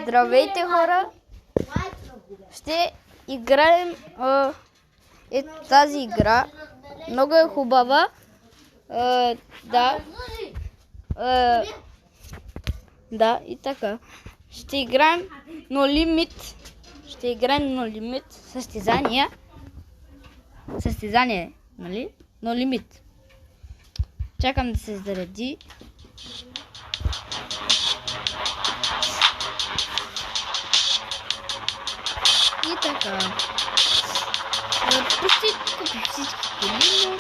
Здравейте, хора! Ще играем тази игра. Много е хубава. Да, и така. Ще играем No Limit. Ще играем No Limit състезание. Състезание, нали? No Limit. Чакам да се заради. И така. Почти като всички коли.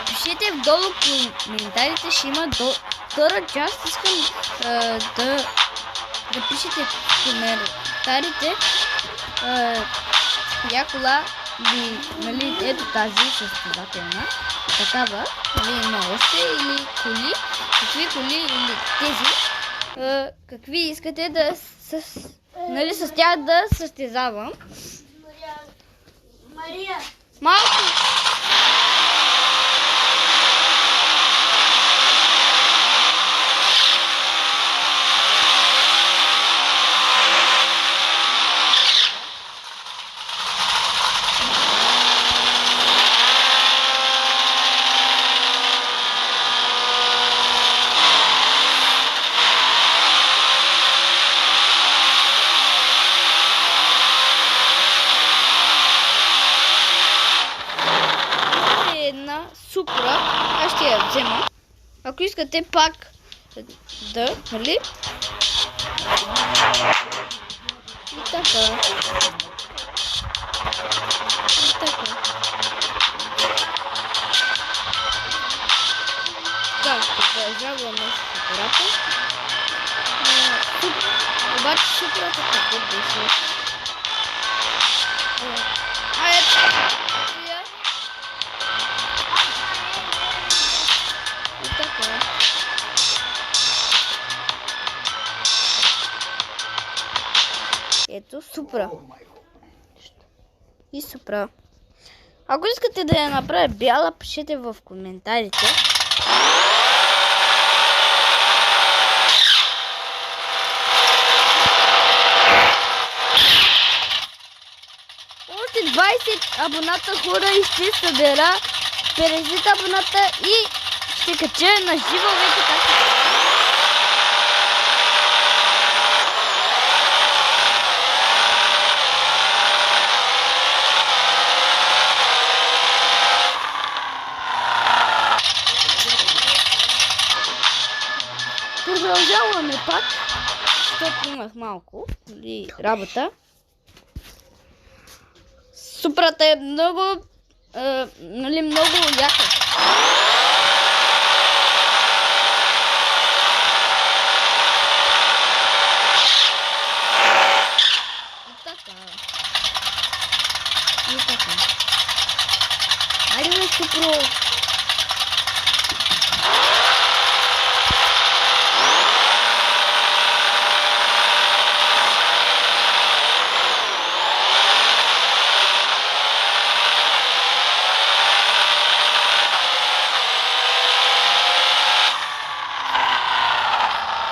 Пишете вдолу коментарите, ще има втора част. Искам да пишете в коментарите коя кола ви, нали, ето тази състезателна, такава, или има още, или коли, какви коли, или тези, какви искате да нали, с тях да състезавам. Мария! Малко! Супра, аз ще я взема. Ако искате пак да, нали? И така. И така. Так, продължаваме с супрота. Обаче супрота какво беше? Ето! Ето, Супра. И Супра. Ако искате да я направя бяла, пишете в коментарите. Още 20 абоната, хора, и ще събера 50 абоната и ще кача на живо вече както. Продължаваме пак, защото имах малко работа. Супрота е много, нали, много яка. И така. Айде, бе, Супро!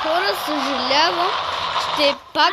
Хора, съжалявам, ще пак...